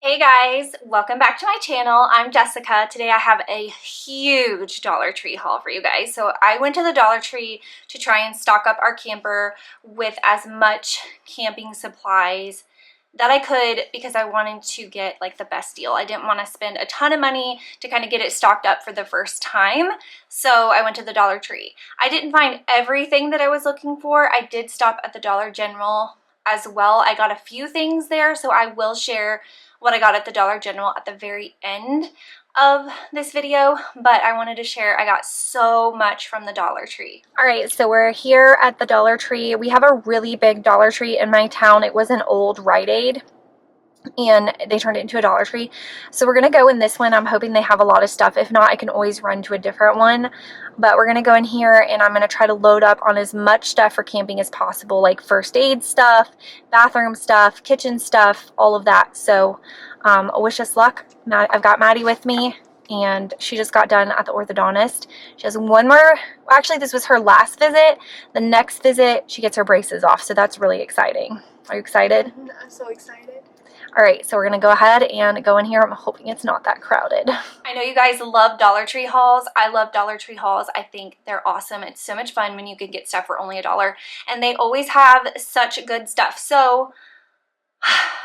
Hey guys, welcome back to my channel. I'm Jessica. Today I have a huge Dollar Tree haul for you guys. So I went to the Dollar Tree to try and stock up our camper with as much camping supplies that I could because I wanted to get like the best deal. I didn't want to spend a ton of money to kind of get it stocked up for the first time. So I went to the Dollar Tree. I didn't find everything that I was looking for. I did stop at the Dollar General as well. I got a few things there, so I will share what I got at the Dollar General at the very end of this video, but I wanted to share I got so much from the Dollar Tree. All right, so we're here at the Dollar Tree. We have a really big Dollar Tree in my town. It was an old Rite Aid and they turned it into a Dollar Tree. So we're gonna go in this one. I'm hoping they have a lot of stuff. If not, I can always run to a different one. But we're gonna go in here and I'm gonna try to load up on as much stuff for camping as possible, like first aid stuff, bathroom stuff, kitchen stuff, all of that. So wish us luck. I've got Maddie with me and she just got done at the orthodontist. She has one more, actually this was her last visit. The next visit, she gets her braces off. So that's really exciting. Are you excited? I'm so excited. All right, so we're gonna go ahead and go in here. I'm hoping it's not that crowded. I know you guys love Dollar Tree hauls. I love Dollar Tree hauls. I think they're awesome. It's so much fun when you can get stuff for only $1, and they always have such good stuff. So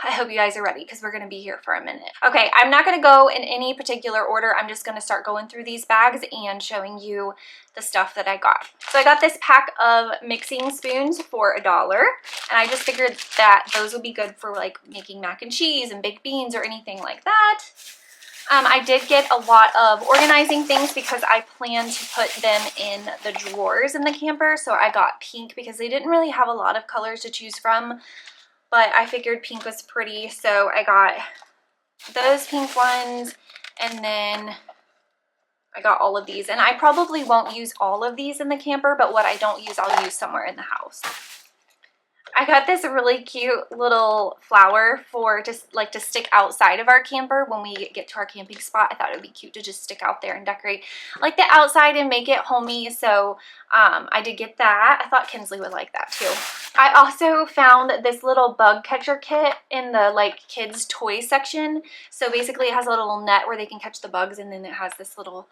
I hope you guys are ready because we're gonna be here for a minute. Okay, I'm not gonna go in any particular order. I'm just gonna start going through these bags and showing you the stuff that I got. So I got this pack of mixing spoons for $1, and I just figured that those would be good for like making mac and cheese and baked beans or anything like that. I did get a lot of organizing things because I plan to put them in the drawers in the camper. So I got pink because they didn't really have a lot of colors to choose from, but I figured pink was pretty, so I got those pink ones, and then I got all of these. And I probably won't use all of these in the camper, but what I don't use, I'll use somewhere in the house. I got this really cute little flower for just like to stick outside of our camper when we get to our camping spot. I thought it would be cute to just stick out there and decorate like the outside and make it homey. So I did get that. I thought Kinsley would like that too. I also found this little bug catcher kit in the like kids toy section. So basically it has a little net where they can catch the bugs, and then it has this little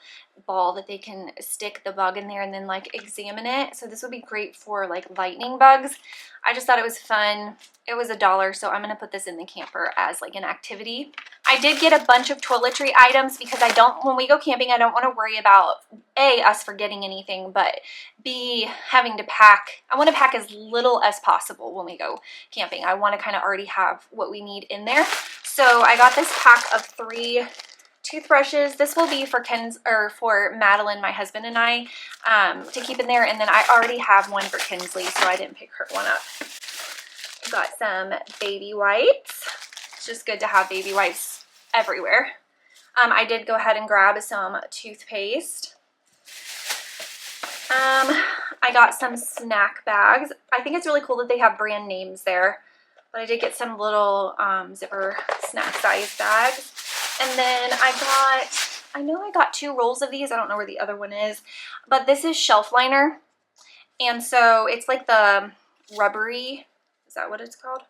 ball that they can stick the bug in there and then like examine it. So this would be great for like lightning bugs. I just thought it was fun. It was $1, so I'm gonna put this in the camper as like an activity. I did get a bunch of toiletry items because when we go camping, I don't want to worry about A, us forgetting anything, but B, having to pack. I want to pack as little as possible when we go camping. I want to kind of already have what we need in there. So I got this pack of 3 toothbrushes. This will be for for Madeline, my husband, and I to keep in there, and then I already have one for Kinsley, so I didn't pick her one up. Got some baby wipes. It's just good to have baby wipes everywhere. I did go ahead and grab some toothpaste. I got some snack bags. I think it's really cool that they have brand names there, but I did get some little zipper snack size bags. And then I know I got 2 rolls of these. I don't know where the other one is, but this is shelf liner. And so it's like the rubbery, is that what it's called?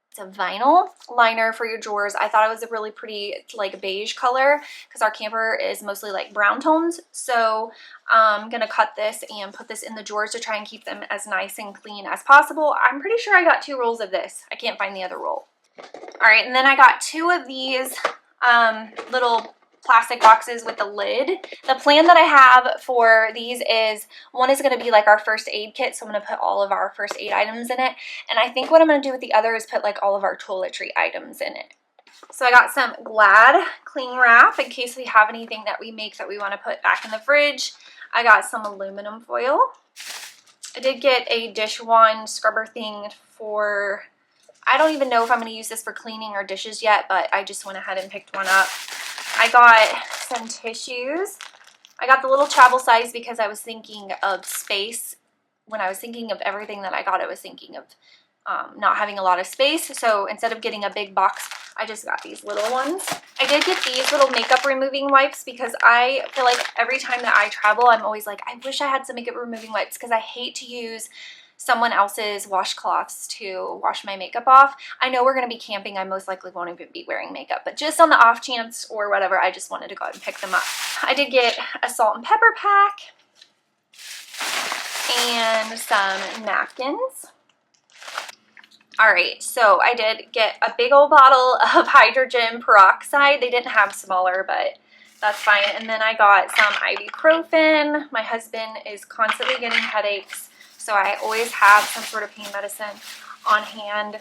It's a vinyl liner for your drawers. I thought it was a really pretty like beige color because our camper is mostly like brown tones. So I'm gonna cut this and put this in the drawers to try and keep them as nice and clean as possible. I'm pretty sure I got 2 rolls of this. I can't find the other roll. All right, and then I got 2 of these little plastic boxes with the lid. The plan that I have for these is one is going to be like our first aid kit, so I'm going to put all of our first aid items in it, and I think what I'm going to do with the other is put like all of our toiletry items in it. So I got some Glad cling wrap in case we have anything that we make that we want to put back in the fridge. I got some aluminum foil. I did get a dish wand scrubber thing for, I don't even know if I'm going to use this for cleaning or dishes yet, but I just went ahead and picked one up. I got some tissues. I got the little travel size because I was thinking of space. When I was thinking of everything that I got, I was thinking of not having a lot of space. So instead of getting a big box, I just got these little ones. I did get these little makeup removing wipes because I feel like every time that I travel, I'm always like, I wish I had some makeup removing wipes because I hate to use someone else's washcloths to wash my makeup off. I know we're going to be camping. I most likely won't even be wearing makeup, but just on the off chance or whatever, I just wanted to go out and pick them up. I did get a salt and pepper pack and some napkins. All right, so I did get a big old bottle of hydrogen peroxide. They didn't have smaller, but that's fine. And then I got some ibuprofen. My husband is constantly getting headaches, so I always have some sort of pain medicine on hand.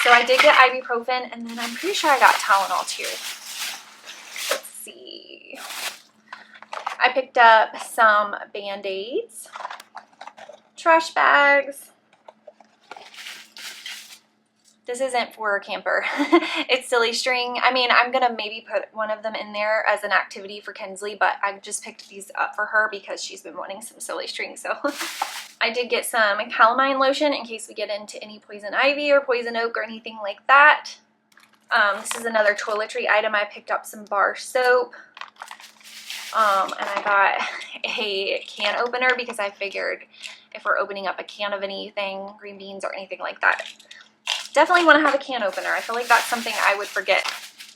So I did get ibuprofen, and then I'm pretty sure I got Tylenol too. Let's see. I picked up some Band-Aids, trash bags. This isn't for a camper. It's silly string. I mean, I'm gonna maybe put one of them in there as an activity for Kinsley, but I just picked these up for her because she's been wanting some silly string. So I did get some calamine lotion in case we get into any poison ivy or poison oak or anything like that. This is another toiletry item. I picked up some bar soap. And I got a can opener because I figured if we're opening up a can of anything, green beans or anything like that, definitely want to have a can opener. I feel like that's something I would forget.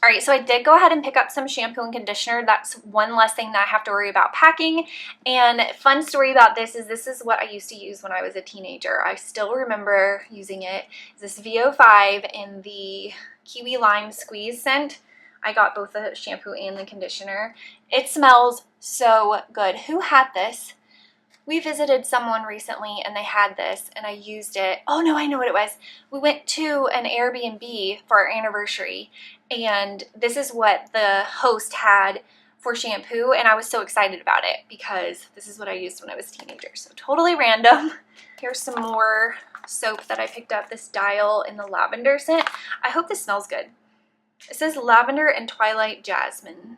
All right, so I did go ahead and pick up some shampoo and conditioner. That's one less thing that I have to worry about packing. And fun story about this is what I used to use when I was a teenager. I still remember using it. It's this VO5 in the Kiwi Lime Squeeze scent. I got both the shampoo and the conditioner. It smells so good. Who had this? We visited someone recently and they had this and I used it. Oh no, I know what it was. We went to an Airbnb for our anniversary and this is what the host had for shampoo and I was so excited about it because this is what I used when I was a teenager. So totally random. Here's some more soap that I picked up, this Dial in the lavender scent. I hope this smells good. It says lavender and twilight jasmine.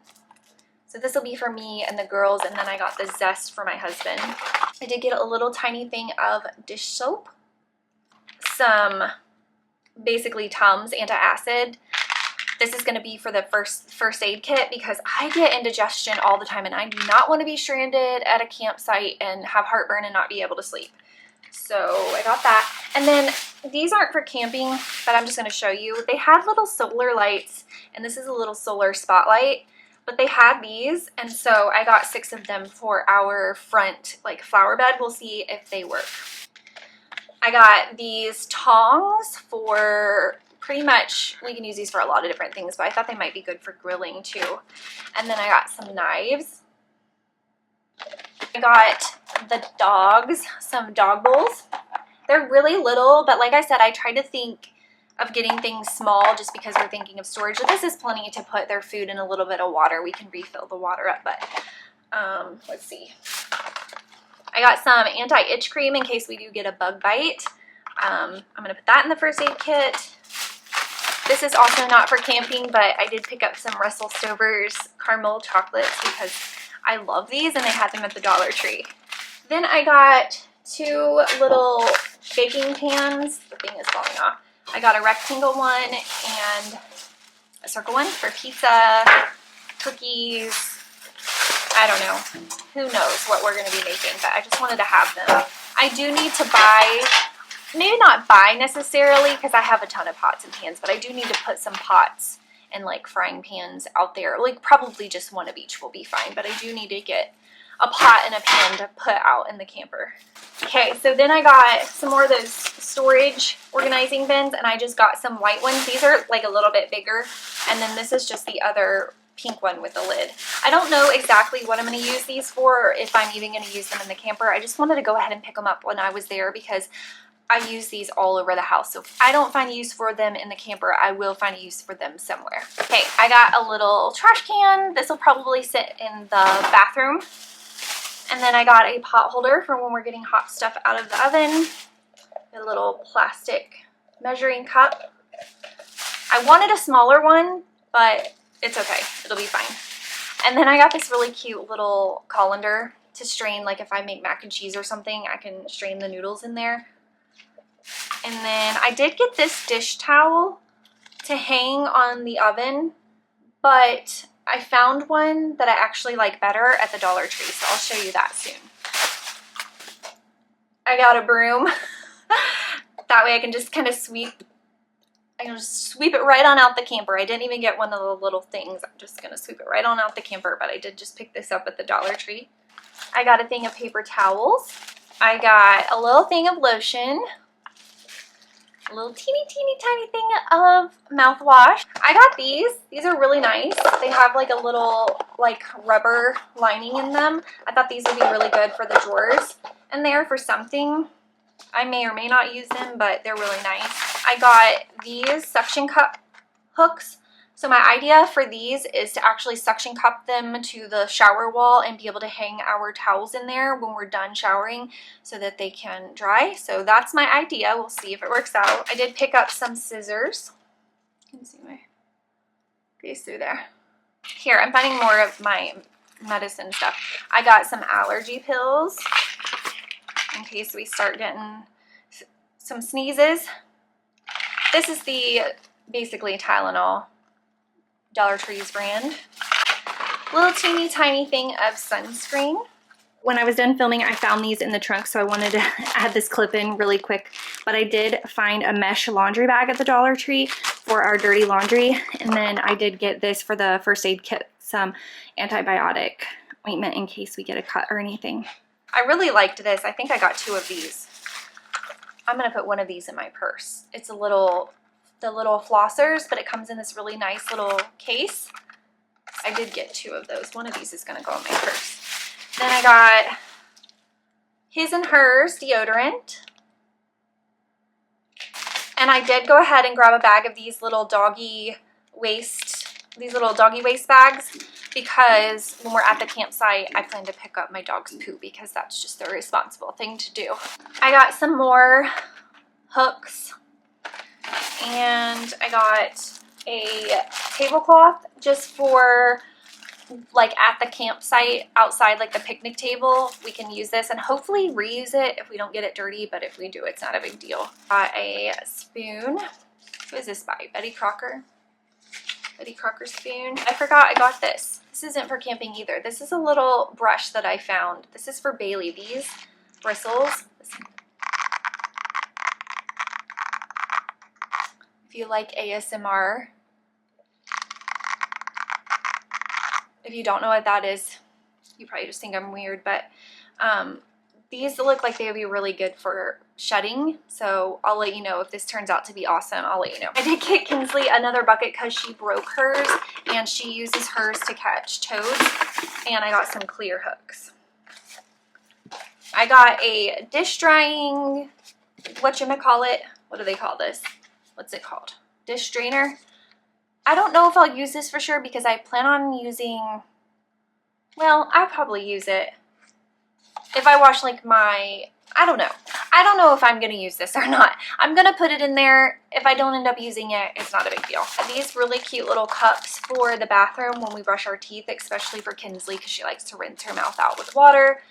So this will be for me and the girls, and then I got the zest for my husband. I did get a little tiny thing of dish soap, some basically Tums antacid. This is going to be for the first aid kit because I get indigestion all the time and I do not want to be stranded at a campsite and have heartburn and not be able to sleep. So I got that. And then these aren't for camping, but I'm just going to show you. They had little solar lights, and this is a little solar spotlight. But they had these, and so I got 6 of them for our front flower bed. We'll see if they work. I got these tongs for pretty much, we can use these for a lot of different things, but I thought they might be good for grilling too. And then I got some knives. I got the dogs some dog bowls. They're really little, but like I said, I try to think of getting things small just because we're thinking of storage. But this is plenty to put their food in a little bit of water. We can refill the water up, but let's see. I got some anti-itch cream in case we do get a bug bite. I'm going to put that in the first aid kit. This is also not for camping, but I did pick up some Russell Stover's caramel chocolates because I love these and they had them at the Dollar Tree. Then I got 2 little baking pans. The thing is falling off. I got a rectangle one and a circle one for pizza, cookies. I don't know. Who knows what we're going to be making, but I just wanted to have them. I do need to buy, maybe not buy necessarily because I have a ton of pots and pans, but I do need to put some pots and frying pans out there. Probably just one of each will be fine, but I do need to get a pot and a pan to put out in the camper. Okay, so then I got some more of those storage organizing bins, and I just got some white ones. These are a little bit bigger, and then this is just the other pink one with the lid. I don't know exactly what I'm going to use these for, or if I'm even going to use them in the camper. I just wanted to go ahead and pick them up when I was there because I use these all over the house. So if I don't find a use for them in the camper, I will find a use for them somewhere. Okay, I got a little trash can. This will probably sit in the bathroom. And then I got a pot holder for when we're getting hot stuff out of the oven. A little plastic measuring cup. I wanted a smaller one, but it's okay. It'll be fine. And then I got this really cute little colander to strain, if I make mac and cheese or something, I can strain the noodles in there. And then I did get this dish towel to hang on the oven, but I found one that I actually like better at the Dollar Tree, so I'll show you that soon. I got a broom. That way I can just kind of sweep it right on out the camper. I didn't even get one of the little things. I'm just gonna sweep it right on out the camper, but I did just pick this up at the Dollar Tree. I got a thing of paper towels. I got a little thing of lotion. A little teeny tiny thing of mouthwash. I got these. These are really nice. They have like a little like rubber lining in them. I thought these would be really good for the drawers in there for something. I may or may not use them, but they're really nice. I got these suction cup hooks. So my idea for these is to actually suction cup them to the shower wall and be able to hang our towels in there when we're done showering so that they can dry. So that's my idea. We'll see if it works out. I did pick up some scissors. You can see my face through there. Here, I'm finding more of my medicine stuff. I got some allergy pills in case we start getting some sneezes. This is the basically Tylenol, Dollar Tree's brand. Little teeny tiny thing of sunscreen. When I was done filming, I found these in the trunk, so I wanted to add this clip in really quick. But I did find a mesh laundry bag at the Dollar Tree for our dirty laundry. And then I did get this for the first aid kit, some antibiotic ointment in case we get a cut or anything. I really liked this. I think I got 2 of these. I'm gonna put one of these in my purse. It's the little flossers, but it comes in this really nice little case. I did get 2 of those. One of these is gonna go in my purse. Then I got his and hers deodorant. And I did go ahead and grab a bag of these little doggy waste bags, because when we're at the campsite, I plan to pick up my dog's poo because that's just the responsible thing to do. I got some more hooks, and I got a tablecloth just for like at the campsite outside, like the picnic table. We can use this and hopefully reuse it if we don't get it dirty, but if we do, it's not a big deal. Got a spoon. Who is this by? Betty Crocker? Betty Crocker spoon. I forgot I got this. This isn't for camping either. This is a little brush that I found. This is for Bailey. These bristles. If you like ASMR. If you don't know what that is, you probably just think I'm weird, but these look like they would be really good for shedding, so I'll let you know if this turns out to be awesome. I'll let you know. I did get Kinsley another bucket because she broke hers, and she uses hers to catch toads, and I got some clear hooks. I got a dish drying, whatchamacallit, what do they call this? What's it called? Dish drainer. I don't know if I'll use this for sure because I plan on using, well, I'll probably use it if I wash like my, I don't know. I don't know if I'm going to use this or not. I'm going to put it in there. If I don't end up using it, it's not a big deal. These really cute little cups for the bathroom when we brush our teeth, especially for Kinsley because she likes to rinse her mouth out with water.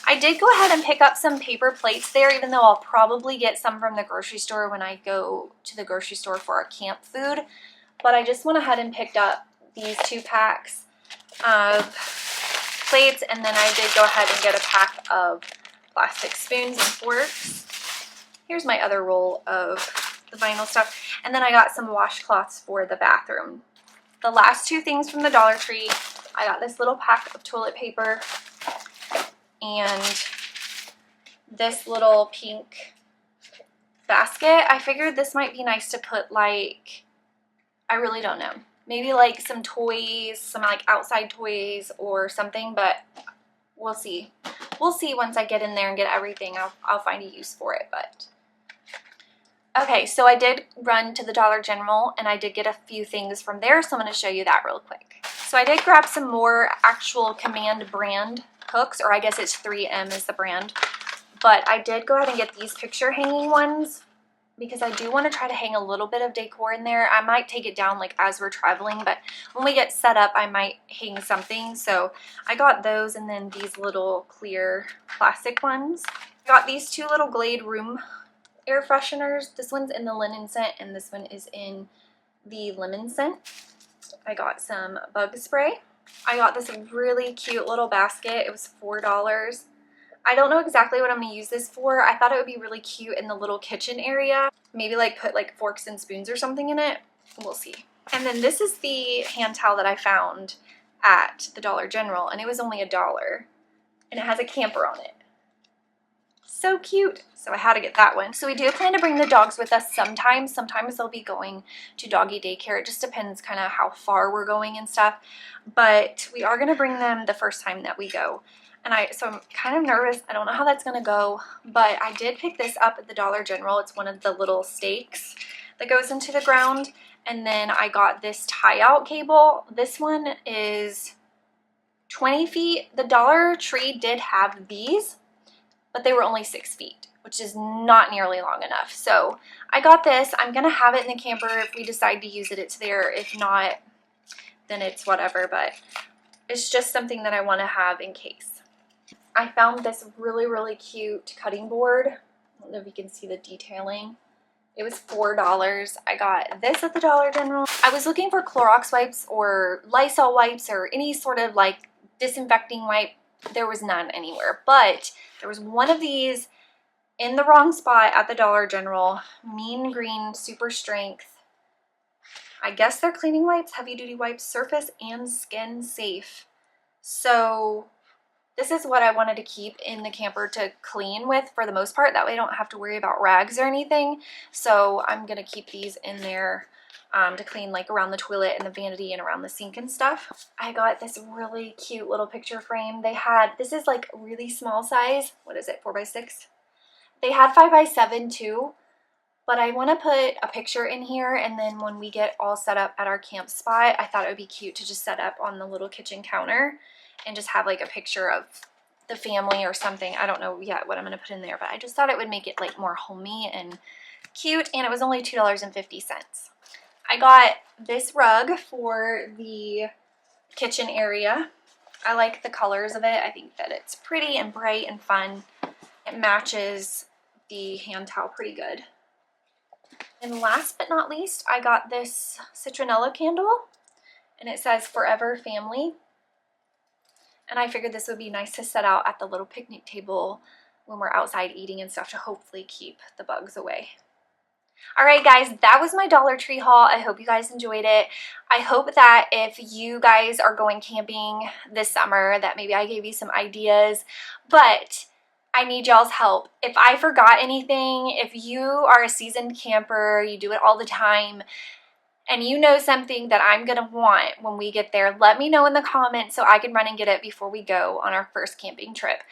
I did go ahead and pick up some paper plates there, even though I'll probably get some from the grocery store when I go to the grocery store for our camp food. But I just went ahead and picked up these 2 packs of plates, and then I did go ahead and get a pack of plastic spoons and forks. Here's my other roll of the vinyl stuff. And then I got some washcloths for the bathroom. The last 2 things from the Dollar Tree, I got this little pack of toilet paper and this little pink basket. I figured this might be nice to put like, I really don't know. Maybe like some toys, some like outside toys or something, but we'll see. We'll see once I get in there and get everything. I'll find a use for it, but. Okay, so I did run to the Dollar General and I did get a few things from there, so I'm going to show you that real quick. So I did grab some more actual Command brand hooks, or I guess it's 3M is the brand, but I did go ahead and get these picture hanging ones, because I do want to try to hang a little bit of decor in there. I might take it down like as we're traveling, but when we get set up, I might hang something. So I got those, and then these little clear plastic ones. I got these 2 little Glade room air fresheners. This one's in the linen scent, and this one is in the lemon scent. I got some bug spray. I got this really cute little basket. It was $4. I don't know exactly what I'm going to use this for. I thought it would be really cute in the little kitchen area. Maybe like put like forks and spoons or something in it. We'll see. And then this is the hand towel that I found at the Dollar General, and it was only $1. And it has a camper on it. So cute. So I had to get that one. So we do plan to bring the dogs with us sometimes. Sometimes they'll be going to doggy daycare. It just depends kind of how far we're going and stuff. But we are going to bring them the first time that we go. And so I'm kind of nervous. I don't know how that's going to go. But I did pick this up at the Dollar General. It's one of the little stakes that goes into the ground. And then I got this tie-out cable. This one is 20 feet. The Dollar Tree did have these, but they were only 6 feet, which is not nearly long enough. So I got this. I'm going to have it in the camper. If we decide to use it, it's there. If not, then it's whatever. But it's just something that I want to have in case. I found this really, really cute cutting board. I don't know if you can see the detailing. It was $4. I got this at the Dollar General. I was looking for Clorox wipes or Lysol wipes or any sort of like disinfecting wipe. There was none anywhere, but there was one of these in the wrong spot at the Dollar General. Mean Green Super Strength. I guess they're cleaning wipes, heavy duty wipes, surface and skin safe. So this is what I wanted to keep in the camper to clean with for the most part. That way I don't have to worry about rags or anything. So I'm going to keep these in there to clean like around the toilet and the vanity and around the sink and stuff. I got this really cute little picture frame. They had, this is like really small size. What is it, 4x6? They had 5x7 too. But I want to put a picture in here, and then when we get all set up at our camp spot, I thought it would be cute to just set up on the little kitchen counter and just have like a picture of the family or something. I don't know yet what I'm going to put in there, but I just thought it would make it like more homey and cute, and it was only $2.50. I got this rug for the kitchen area. I like the colors of it. I think that it's pretty and bright and fun. It matches the hand towel pretty good. And last but not least, I got this citronella candle, and it says Forever Family. And I figured this would be nice to set out at the little picnic table when we're outside eating and stuff to hopefully keep the bugs away. Alright guys, that was my Dollar Tree haul. I hope you guys enjoyed it. I hope that if you guys are going camping this summer, that maybe I gave you some ideas. But I need y'all's help. If I forgot anything, if you are a seasoned camper, you do it all the time, and you know something that I'm going to want when we get there, let me know in the comments so I can run and get it before we go on our first camping trip.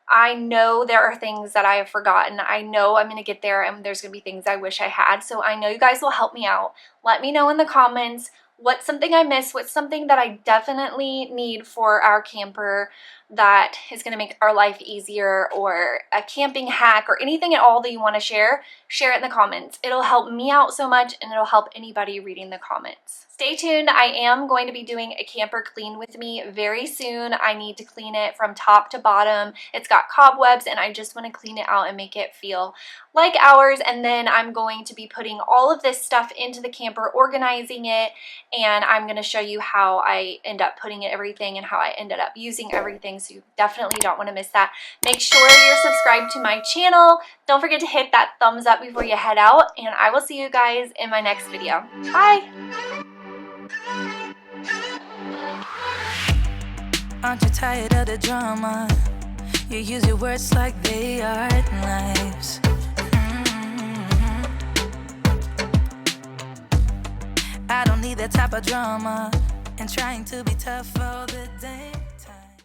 I know there are things that I have forgotten. I know I'm going to get there and there's going to be things I wish I had. So I know you guys will help me out. Let me know in the comments what's something I missed, what's something that I definitely need for our camper that is going to make our life easier, or a camping hack, or anything at all that you want to share. Share it in the comments. It'll help me out so much, and it'll help anybody reading the comments. Stay tuned. I am going to be doing a camper clean with me very soon. I need to clean it from top to bottom. It's got cobwebs, and I just want to clean it out and make it feel like ours. And then I'm going to be putting all of this stuff into the camper, organizing it, and I'm going to show you how I end up putting everything and how I ended up using everything. So you definitely don't want to miss that. Make sure you're subscribed to my channel. Don't forget to hit that thumbs up before you head out, and I will see you guys in my next video. Bye! Aren't you tired of the drama? You use your words like they are knives. I don't need that type of drama, and trying to be tough all the day.